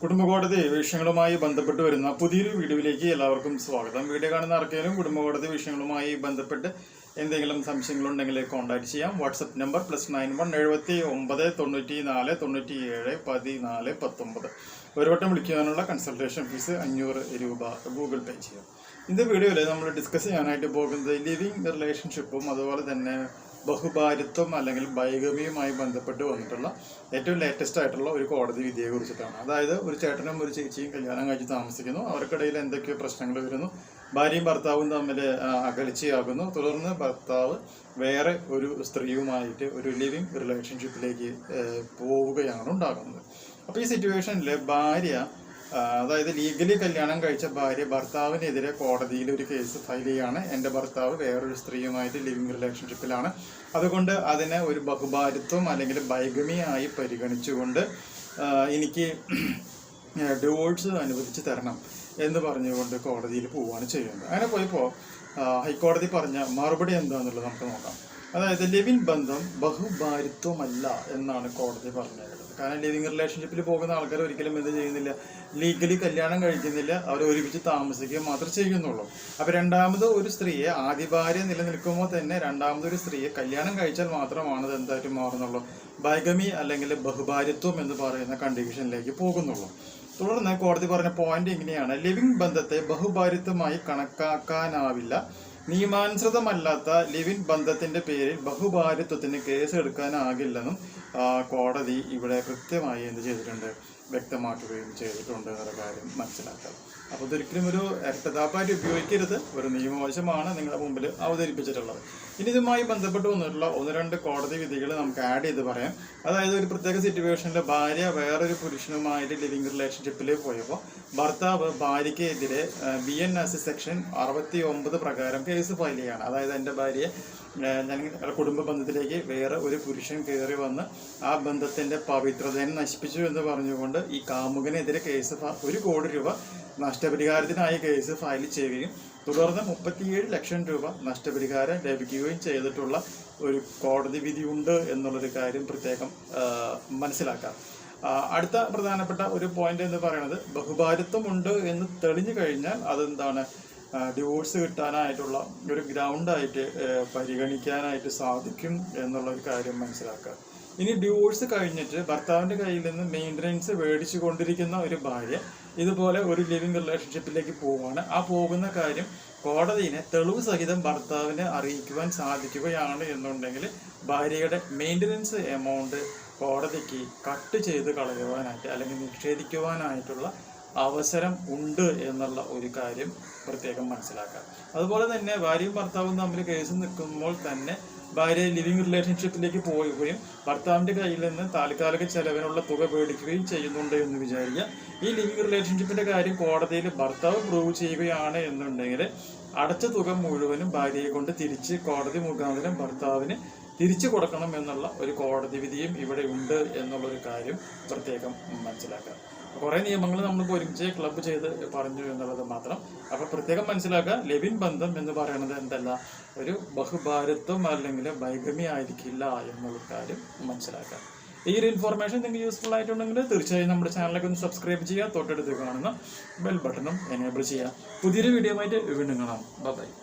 കുടുംബകോടതി വിഷയങ്ങളുമായി ബന്ധപ്പെട്ട് വരുന്ന പുതിയൊരു വീഡിയോയിലേക്ക് എല്ലാവർക്കും സ്വാഗതം. വീഡിയോ കാണുന്ന ആർക്കെങ്കിലും കുടുംബകോടതി വിഷയങ്ങളുമായി ബന്ധപ്പെട്ട് എന്തെങ്കിലും സംശയങ്ങളുണ്ടെങ്കിൽ കോൺടാക്ട് ചെയ്യാം. WhatsApp number +91 79 94 97 14 19. ഒരു വട്ടം വിളിക്കാനുള്ള കൺസൾട്ടേഷൻ ഫീസ് 500 രൂപ ഗൂഗിൾ പേ ചെയ്യാം. ഇന്നത്തെ വീഡിയോയിൽ നമ്മൾ ഡിസ്കസ് ചെയ്യാനായിട്ട് പോകുന്നത് ലിവിങ് റിലേഷൻഷിപ്പും അതുപോലെ തന്നെ ബഹുഭാര്യത്വം അല്ലെങ്കിൽ ബൈഗമിയുമായി ബന്ധപ്പെട്ട് വന്നിട്ടുള്ള ഏറ്റവും ലേറ്റസ്റ്റ് ആയിട്ടുള്ള ഒരു കോടതി വിധിയെ കുറിച്ചിട്ടാണ്. അതായത് ഒരു ചേട്ടനും ഒരു ചേച്ചിയും കല്യാണം കഴിച്ച് താമസിക്കുന്നു. അവർക്കിടയിൽ എന്തൊക്കെയോ പ്രശ്നങ്ങൾ വരുന്നു. ഭാര്യയും ഭർത്താവും തമ്മിൽ അകൽച്ചയാകുന്നു. തുടർന്ന് ഭർത്താവ് വേറെ ഒരു സ്ത്രീയുമായിട്ട് ഒരു ലിവിങ് റിലേഷൻഷിപ്പിലേക്ക് പോവുകയാണ് ഉണ്ടാകുന്നത്. അപ്പോൾ ഈ സിറ്റുവേഷനിൽ ഭാര്യ, അതായത് ലീഗലി കല്യാണം കഴിച്ച ഭാര്യ ഭർത്താവിനെതിരെ കോടതിയിൽ ഒരു കേസ് ഫയൽ ചെയ്യാണ്. എൻ്റെ ഭർത്താവ് വേറൊരു സ്ത്രീയുമായിട്ട് ലിവിങ് റിലേഷൻഷിപ്പിലാണ്, അതുകൊണ്ട് അതിനെ ഒരു ബഹുഭാര്യത്വം അല്ലെങ്കിൽ ബൈഗമിയായി പരിഗണിച്ചുകൊണ്ട് എനിക്ക് ഡിവോഴ്സ് അനുവദിച്ച് തരണം എന്ന് പറഞ്ഞുകൊണ്ട് കോടതിയിൽ പോവുകയാണ് ചെയ്യുന്നത്. അങ്ങനെ പോയപ്പോൾ ഹൈക്കോടതി പറഞ്ഞ മറുപടി എന്താണെന്നുള്ളത് നമുക്ക് നോക്കാം. അതായത് ലിവിങ് ബന്ധം ബഹുഭാര്യത്വമല്ല എന്നാണ് കോടതി പറഞ്ഞത്. കാരണം ലിവിങ് റിലേഷൻഷിപ്പിൽ പോകുന്ന ആൾക്കാർ ഒരിക്കലും എന്ത് ചെയ്യുന്നില്ല, ലീഗലി കല്യാണം കഴിക്കുന്നില്ല, അവർ ഒരുമിച്ച് താമസിക്കുക മാത്രമേ ചെയ്യുന്നുള്ളൂ. അപ്പോൾ രണ്ടാമത് ഒരു സ്ത്രീയെ, ആദ്യ ഭാര്യ നിലനിൽക്കുമ്പോൾ തന്നെ രണ്ടാമതൊരു സ്ത്രീയെ കല്യാണം കഴിച്ചാൽ മാത്രമാണ് അത് എന്തായിട്ട് മാറുന്നുള്ളൂ, ബൈഗമി അല്ലെങ്കിൽ ബഹുഭാര്യത്വം എന്ന് പറയുന്ന കണ്ടീഷനിലേക്ക് പോകുന്നുള്ളൂ. തുടർന്ന് കോടതി പറഞ്ഞ പോയിന്റ് ഇങ്ങനെയാണ്: ലിവിങ് ബന്ധത്തെ ബഹുഭാര്യത്വമായി കണക്കാക്കാനാവില്ല. നിയമാനുസൃതമല്ലാത്ത ലിവിങ് ബന്ധത്തിന്റെ പേരിൽ ബഹുഭാര്യത്വത്തിന് കേസ് എടുക്കാനാകില്ലെന്നും കോടതി ഇവിടെ കൃത്യമായി എന്ത് ചെയ്തിട്ടുണ്ട്, വ്യക്തമാക്കുകയും ചെയ്തിട്ടുണ്ട് എന്നുള്ള കാര്യം മനസ്സിലാക്കാം. അപ്പോൾ ഇതൊരിക്കലും ഒരു ഇരട്ടത്താപ്പായിട്ട് ഉപയോഗിക്കരുത്. ഒരു നിയമവശമാണ് നിങ്ങളുടെ മുമ്പിൽ അവതരിപ്പിച്ചിട്ടുള്ളത്. ഇനി ഇതുമായി ബന്ധപ്പെട്ട് വന്നിട്ടുള്ള 1-2 കോടതി വിധികൾ നമുക്ക് ആഡ് ചെയ്ത് പറയാം. അതായത് ഒരു പ്രത്യേക സിറ്റുവേഷനിൽ ഭാര്യ വേറൊരു പുരുഷനുമായിട്ട് ലിവിങ് റിലേഷൻഷിപ്പിൽ പോയപ്പോൾ ഭർത്താവ് ഭാര്യയ്ക്കെതിരെ BNS സെക്ഷൻ 69 പ്രകാരം കേസ് ഫയൽ ചെയ്യാണ്. അതായത് എൻ്റെ ഭാര്യയെ ഞാൻ കുടുംബ ബന്ധത്തിലേക്ക് വേറെ ഒരു പുരുഷൻ കയറി വന്ന് ആ ബന്ധത്തിൻ്റെ പവിത്രതയെ നശിപ്പിച്ചു എന്ന് പറഞ്ഞുകൊണ്ട് ഈ കാമുകനെതിരെ കേസ് 1 കോടി രൂപ നഷ്ടപരിഹാരത്തിനായി കേസ് ഫയൽ ചെയ്യുകയും തുടർന്ന് 37 ലക്ഷം രൂപ നഷ്ടപരിഹാരം ലഭിക്കുകയും ചെയ്തിട്ടുള്ള ഒരു കോടതി വിധിയുണ്ട് എന്നുള്ളൊരു കാര്യം പ്രത്യേകം മനസ്സിലാക്കാം. അടുത്ത പ്രധാനപ്പെട്ട ഒരു പോയിന്റ് എന്ന് പറയുന്നത്, ബഹുഭാര്യത്വം ഉണ്ട് എന്ന് തെളിഞ്ഞു കഴിഞ്ഞാൽ അതെന്താണ്, ഡിവോഴ്സ് കിട്ടാനായിട്ടുള്ള ഒരു ഗ്രൗണ്ടായിട്ട് പരിഗണിക്കാനായിട്ട് സാധിക്കും എന്നുള്ളൊരു കാര്യം മനസ്സിലാക്കുക. ഇനി ഡിവോഴ്സ് കഴിഞ്ഞിട്ട് ഭർത്താവിൻ്റെ കയ്യിൽ നിന്ന് മെയിൻ്റനൻസ് മേടിച്ചു കൊണ്ടിരിക്കുന്ന ഒരു ഭാര്യ ഇതുപോലെ ഒരു ലിവിങ് റിലേഷൻഷിപ്പിലേക്ക് പോവുകയാണ്. ആ പോകുന്ന കാര്യം കോടതിയെ തെളിവ് സഹിതം ഭർത്താവിനെ അറിയിക്കുവാൻ സാധിക്കുകയാണ് എന്നുണ്ടെങ്കിൽ ഭാര്യയുടെ മെയിൻ്റനൻസ് എമൗണ്ട് കോടതിക്ക് കട്ട് ചെയ്ത് കളയുവാനായിട്ട് അല്ലെങ്കിൽ നിഷേധിക്കുവാനായിട്ടുള്ള അവസരം ഉണ്ട് എന്നുള്ള ഒരു കാര്യം പ്രത്യേകം മനസ്സിലാക്കാം. അതുപോലെ തന്നെ ഭാര്യയും ഭർത്താവും തമ്മിൽ കേസ് നിൽക്കുമ്പോൾ തന്നെ ഭാര്യ ലിവിങ് റിലേഷൻഷിപ്പിലേക്ക് പോവുകയും ഭർത്താവിൻ്റെ കയ്യിൽ നിന്ന് താൽക്കാലിക ചെലവിനുള്ള തുക മേടിക്കുകയും ചെയ്യുന്നുണ്ട് എന്ന് വിചാരിക്കുക. ഈ ലിവിങ് റിലേഷൻഷിപ്പിൻ്റെ കാര്യം കോടതിയിൽ ഭർത്താവ് പ്രൂവ് ചെയ്യുകയാണ് എന്നുണ്ടെങ്കിൽ അടച്ച തുക മുഴുവനും ഭാര്യയെ കൊണ്ട് തിരിച്ച് കോടതി മുഖാന്തരം ഭർത്താവിന് തിരിച്ചു കൊടുക്കണം എന്നുള്ള ഒരു കോടതി വിധിയും ഇവിടെ ഉണ്ട് എന്നുള്ളൊരു കാര്യം പ്രത്യേകം മനസ്സിലാക്കാം. കുറേ നിയമങ്ങൾ നമ്മളിപ്പോൾ ഒരുമിച്ച് ക്ലബ് ചെയ്ത് പറഞ്ഞു എന്നുള്ളത് മാത്രം. അപ്പോൾ പ്രത്യേകം മനസ്സിലാക്കുക, ലിവിങ് ബന്ധം എന്ന് പറയുന്നത് എന്തല്ല, ഒരു ബഹുഭാര്യത്വം അല്ലെങ്കിൽ ബൈഗമി ആയിരിക്കില്ല എന്നുള്ള കാര്യം മനസ്സിലാക്കുക. ഈ ഒരു ഇൻഫോർമേഷൻ നിങ്ങൾക്ക് യൂസ്ഫുൾ ആയിട്ടുണ്ടെങ്കിൽ തീർച്ചയായും നമ്മുടെ ചാനലൊക്കെ ഒന്ന് സബ്സ്ക്രൈബ് ചെയ്യുക. തൊട്ടടുത്ത് കാണുന്ന ബെൽ ബട്ടണും എനേബിൾ ചെയ്യുക. പുതിയൊരു വീഡിയോ ആയിട്ട് വീണ്ടും കാണാം. ബൈ.